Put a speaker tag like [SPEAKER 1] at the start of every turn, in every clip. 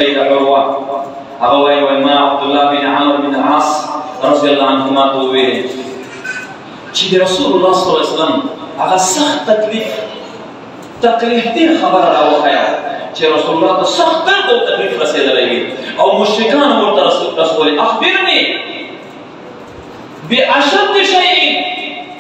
[SPEAKER 1] سيد عروة أبوي وما عبد الله بن عمرو بن العاص رضي الله عنهما توي چې رسول الله صلی الله علیه وسلم هغه سخت تکلیف دې خبر راوخیا چې رسول الله ته سخت تکلیف رسیدلی او مشرکان ورته رسول اخبرني بأشد شيء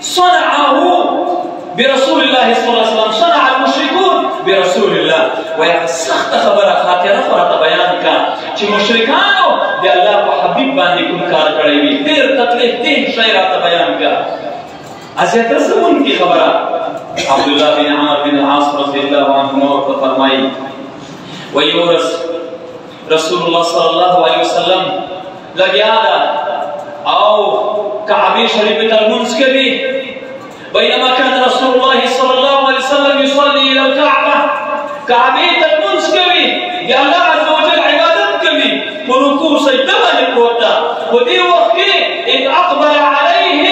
[SPEAKER 1] صنعه برسول الله صلى الله عليه وسلم صنع المشركون برسول الله ويا سخت خبره خاطره فرته بیان کا چې مشرکانو د الله په حبيب باندې کوم کار کړی وي ډېر تکلیف دې شی راته بیان کا ازیت رسول کی خبره عبد الله بن عمرو بن العاص رضي الله عنهما فرمایي ويورث رسول الله صلى الله عليه وسلم لګیا او كعبه شريفه المنس كبي بينما كان رسول الله صلى الله عليه وسلم يصلي الى الكعبه كعبه المنس كبي يا الله عز وجل عبادت كبي وركوع سجده للقوتا ودي وقت اذ اقبل عليه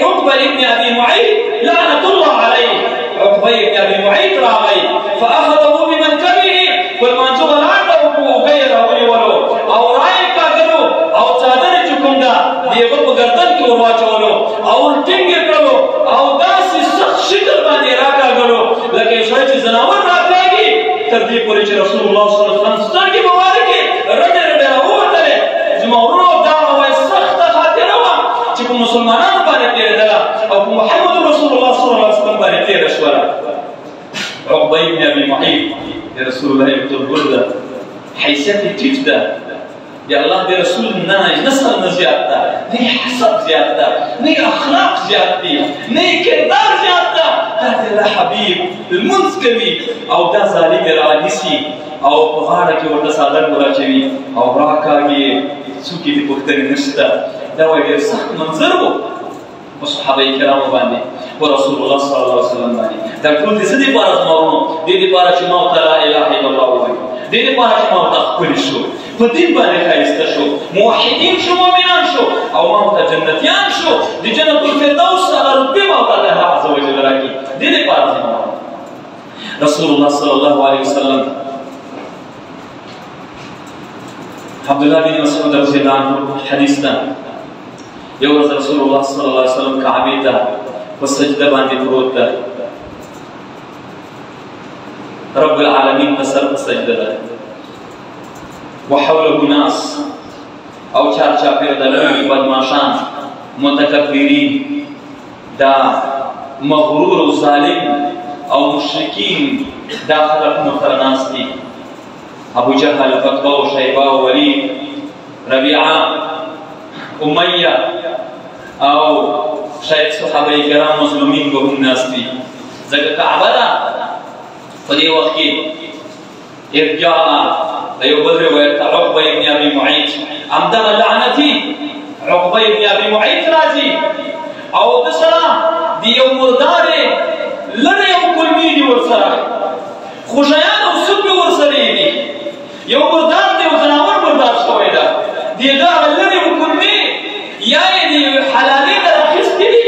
[SPEAKER 1] عقبه ابن ابي معيط لعنه الله عليه عقبه ابن ابي معيط راغي فاخذه بمنكبه والمنجوب عنده غيره ولو او رايك كذو او صادر چکوندا دیغه په گردن کې ورواچولو او ټینګ کړو او داسې سخت شکل باندې راکاږلو لکه شای چې زناور راکاږي تر دې پورې چې رسول الله صلی الله علیه وسلم سترګې مبارکې رډې رډې راووتلې زما ورونو دا وایي سخته خاطره وه چې په مسلمانانو باندې تېرېدله او په محمد رسول الله صلی الله علیه وسلم باندې تېره شوله عقبه بن ابي معيط د رسول الله یو ده حیثیت یې ټیټ ده د الله د رسول نه نسل نه زیات ده نه حسب زیات ده نه اخلاق زیات دي نه کردار زیات ده دا د الله حبیب لمونځ کوي او دا ظالم یې رانیسي او په غاړه کې ورته څادر وراچوي او راکاږي څوک یې د پوښتنې نشته دا وایي ډېر سخت منظر و په صحابه کرامو باندې په رسول الله صلی الله علیه وسلم باندې دا ټول د څه دپاره زما ورونو دې دپاره چې ما ورته لا اله الا الله ووایو دې دپاره چې ما ورته ښکلي شو په دین باندې ښایسته شو موحدین شو مؤمنان شو او ما ورته جنتیان شو د جنت الفردوس هغه رتبې ما ورته الله عز وجل راکړي دې دپاره زما رسول الله صلی الله علیه وسلم عبد الله بن مسعود رضی الله عنه حدیث ده یو ورځ رسول الله صلی الله علیه وسلم کعبې ته په سجده باندې پروت ده رب العالمین په سر په سجده ده وحوله ناس او چارچاپیر د لوی بدماشان متکبرین دا مغرور او ظالم او مشرکین دا خلق مترناس دي ابو جهل فتوه و شیبه و ولید ربیعه امیه او شاید صحابه کرام مظلومین به هم ناس دي ځکه کعبه ده په دې وخت کې ارجاء د یو بل روایت عقبه ابن ابي معيط همدغه لعنتي عقبه ابن ابي معيط راځي او د سره د یو مردار لره یو کلمې دي ورسره خوشیان او سپې ورسره دي یو مردار دی او ځناور مردار شوی ده د هغه لره یو کلمې یا یې د حلالې نه راخیستې دي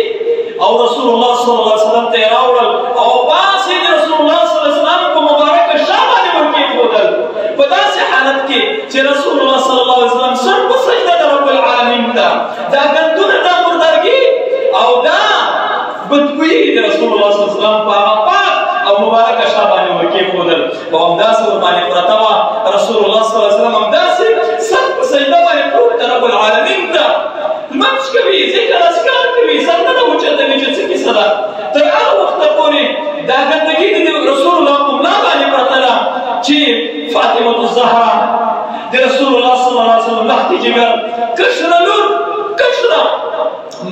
[SPEAKER 1] او رسول الله صلی الله علیه وسلم ته یې راوړل او پاس یې د رسول الله صلی الله علیه وسلم په مبارکه شا باندې ورکېښودل په داسې حالت کې چې رسول الله صلی الله علیه وسلم سر په سجده د رب العالمین ته دا ګندونه دا مردارګي او دا بدګویي د رسول الله صلی الله علیه وسلم په هغه پاک او مبارکه شا باندې ورکېښودل او همداسې ورباندې پرته وه رسول الله صلی الله علیه وسلم همداسې سر په سجده باندې پروت د رب العالمین ته لمونځ کوي ذکر اذکار کوي سر نه اوچتوي چې څه کیسه ده تر هغه وخته پورې دا ګندګي د رسول الله په ملا باندې پرته ده چې فاطمه الزهرا د رسول الله صلی الله علیه وسلم لختې جګر کشره لور کشره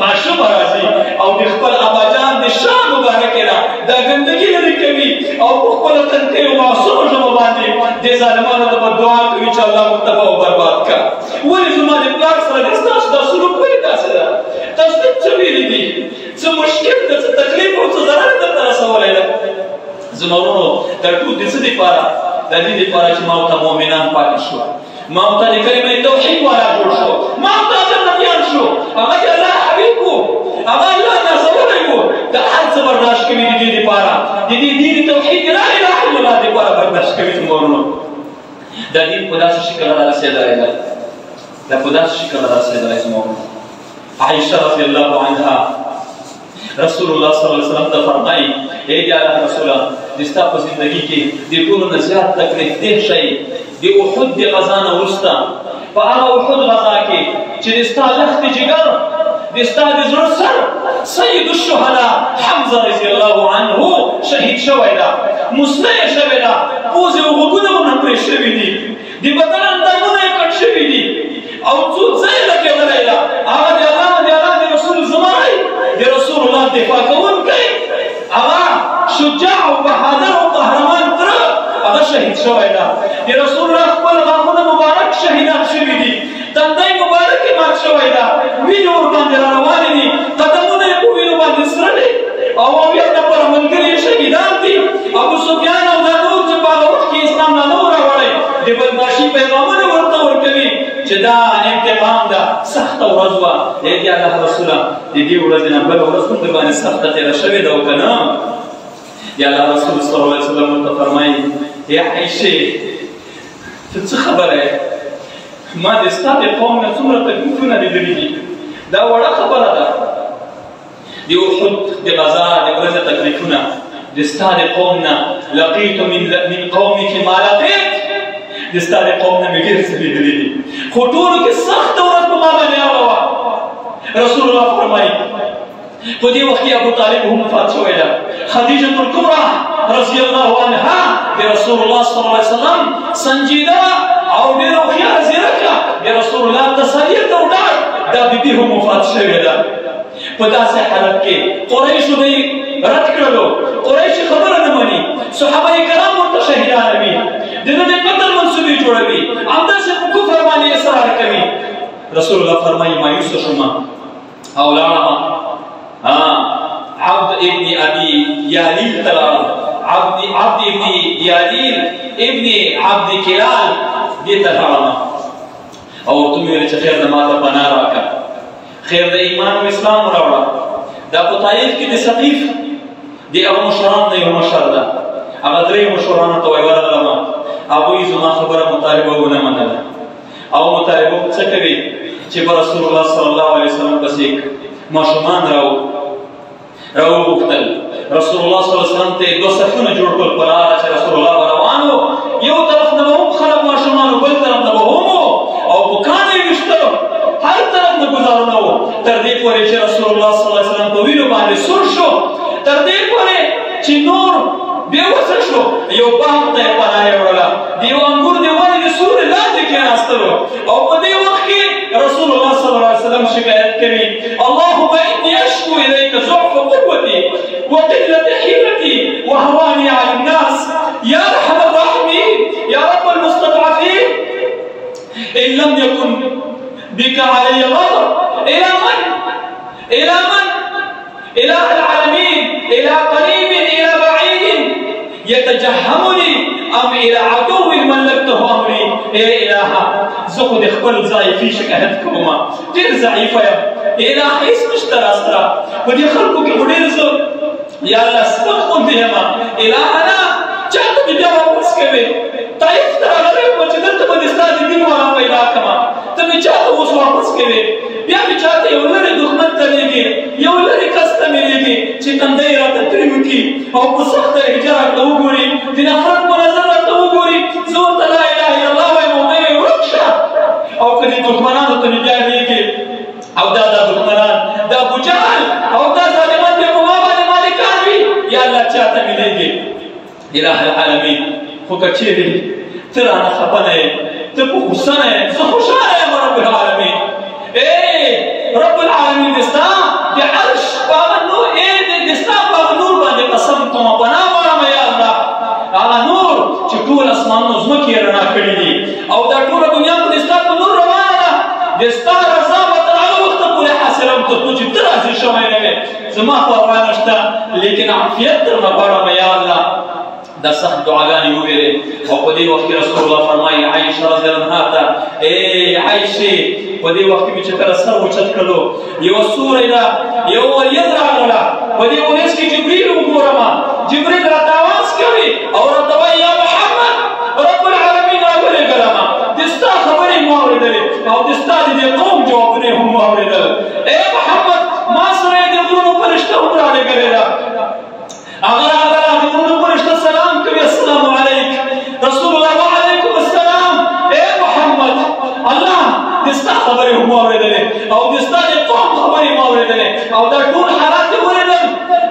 [SPEAKER 1] ماشومه راځي او د خپل اباجان د شا مبارکې نه دا ګندګي لرې کوي او په خپله تنکۍ او معصومه ژبه باندې دې ظالمانو ته به دعا کوي چې الله موږ تباه او برباد کړه ولې زما د پلار سره دې ستاسو دا سلوک ولې داسې ده تاسو ته څه ویلي دي څه مشکل ده څه تکلیف او څه ضرر درته رسولی ده زما ورونو دا ټول د څه دپاره د دې دپاره چې ما ورته مؤمنان پاتې شو ما ورته د کلمې توحید والا جوړ شو ما ورته جنتیان شو هغه د الله حبیب و هغه الله نازولی و دا هر څه برداشت کوي د دې دپاره د دې دین توحید لا اله الا الله دپاره برداشت کوي زما ورونو دا دین په داسې شکل رارسېدلی دی، دا په داسې شکل رارسېدلی زموږ عائشة رضی الله عنها رسول الله صلی الله علیه وسلم ته فرمایي ای د الله رسوله د ستا په زندګي کې د ټولو نه زیات تکلیف دې شی د احد د غزا نه وروسته په هغه احد غزا کې چې د ستا لښتې جګر د ستا د زړه سر سید الشهداء حمزه رضی الله عنه شهید شوی ده، مسله یې شوې ده، پوزې او غوږونه ورنه پرې شوي دي، د بدن اندامونه یې کټ شوي دي او څو ځای لګېدلی ده. هغه د الله د رسول زمری د رسول الله دفاع کوونکی هغه شجاع او بهادر او قهرمان تره هغه شهید شوی ده. د رسول الله خپل غاښونه مبارک شهیدان شوي دي، تندی مبارک یې مات شوی ده، وینې ورباندې را روانې دي، قدمونه یې په وینو باندې سره دي او اویا نفره ملګري یې شهیدان دي. ابو سفیان او دا نور چې په هغه وخت کې اسلام نه و راوړی د بدماشي پیغامونه ورته ورکوي چې دا انتقام ده، سخته ورځ وه. ای د الله رسوله د دې ورځې نه بله ورځ هم درباندې سخته تېره شوې ده او که نه؟ د الله رسول صلی الله علیه وسلم ورته فرمایي ای عایشې ته څه خبره یې؟ ما د ستا د قوم نه څومره تکلیفونه لیدلي دي، دا وړه خبره ده. د احد د غزا د ورځې تکلیفونه د ستا د قوم نه لقیت من قومک ما لقیت، د ستا د قوم نه مې ډېر څه لیدلي دي، خو ټولو کې سخته ورځ په ما باندې هغه وه. رسول الله فرمایي په دې وخت کې ابو طالب هم وفات شوی ده. خدیجة الکبرى رضی الله عنها د رسول الله صلی الله علیه وسلم سنجیده او ډېره هوښیاره زیرکه د رسول الله تسلي ته ولاړ، دا بیبي هم وفات شوې ده. په داسې حالت کې قریشو دوی رد کړلو، قریش خبره نه مني، صحابه کرام ورته شهیدانوي، د ده د قتل منصوبې جوړوي، همداسې په کفر باندې اصرار کوي. رسول الله فرمایي مایوسه شومه او لاړمه عبد ابن ابي یالیل ته لاړم، عبد ابن یالیل ابن عبد کلال دې ته لاړمه او ورته مې ویل چې خیر د ماته پناه راکړه، خیر د ایمان او اسلام راوړه. دا په طایف کې د ثقیف د هغه مشرانو نه یو مشر ده، هغه درې مشرانو ته وایي ورغلمه، هغوی زما خبره مطالبه ونه منله او مطالبه څه کوي چې په رسول الله صلی الله علیه وسلم پسې ماشومان راوغوښتل. رسول الله صلی الله علیه وسلم ته یې دوه صفونه جوړ کړل په لاره چې رسول الله به روان و، یو طرف نه به هم خلک ماشومان و، بل طرف نه به هم او بوکانو یې ویشتلو، هر طرف نه ګزارونه و، تر دې پورې چې رسول الله صلی الله علیه وسلم په وینو باندې سور شو، تر دې پورې چې نور بېوسه شو، یو باغ ته یې پناه یې وړله، د یو انګور د ونې د سورې لاندې کېناستلو او په دې وخت کې رسول الله صلی الله علیه وسلم شکایت کوي اللهم انی اشکو الیک ضعف قوتی وقلة حیلتی وهوانی علی الناس یا ارحم الراحمین یا رب المستضعفین ان لم یکن بك علی غضب الى من؟ الى من؟ اله العالمین الى قریب الى بعید یتجهمنی ام الى عدو ملکته امری. ای الهه زه خو د خپل ضعیفي شکایت کومه، ډېر ضعیفه یم، اله هېڅ نشته را سره، په دې خلکو کې خو ډېر زه یا الله سپک غوندې یم، الهه نه چا ته مې بیا واپس کوې؟ طایف ته راغلی وم چې دلته به دې ستا د دین والا پیدا کړمه، ته مې چا ته اوس واپس کوې؟ بیا مې چا ته یو لرې دښمن ته لېږې، یو لرې کس ته مې لېږې چې تندی یې راته ترې وکړي او په سخته لهجه راته وګوري، د نفرت په نظر راته وګوري، زه ورته لا اله الا الله وایم او دی ویې ورک شه. او که دې دښمنانو ته مې بیا لېږې او دا دښمنان دا ابوجهل او دا ظالمان بیا په ما باندې مالکان وي، یا الله چا ته مې لېږې؟ اله العالمین خو که چېرې ته رانه خفه نه یې، ته په غوسه نه یې، زه خوشحاله یم رب العالمین. رب العالمین د ستا د عرش په هغه نور د ستا په هغه نور باندې قسم کومه پناه غواړم یا الله، هغه نور چې ټول اسمانونه ځمکې یې رڼا کړي دي او دا ټوله دنیا خو د ستا په نور روانه ده، د ستا رضا به تر هغه وخته پورې حاصلوم تر څو چې ته راضي شوی نه وې، زما خو هوا نشته لیکن عافیت درنه غواړم یا الله. دا سخت دعاګانې وویلې او په دې وخت کې رسول الله فرمایي عایشه رضی الله عنها ته ای عایشې په دې وخت کې مې چې کله سر اوچت کړلو یوه سوری ده یو ورید راغله، په دې ورځ کې جبریل وګورمه، جبریل راته اواز کوي او راته وایي یا محمد رب العالمین راولېږه او دا ټول حالات ولیدل.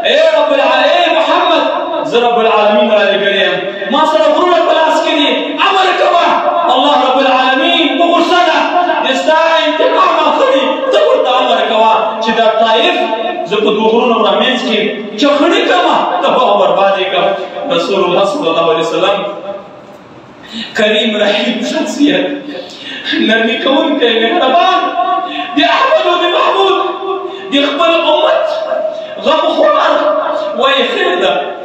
[SPEAKER 1] اے رب العالمین محمد زه رب العالمین را لېږلی یم، ما سره غرونه په لاس کې دي، امر کوه. الله رب العالمین په غوسه ده، د ستا انتقام اخلي، ته ورته امر کوه چې دا طایف زه په دوه غرونو رامنځ کې چخڼي کړمه، تباه او برباد یې کړم. رسول الله صلی الله علیه وسلم کریم رحیم شخصیت، نرمي کوونکی، مهربان، د احمد و د محمود د خپل امت غمخوار، وایي خیر ده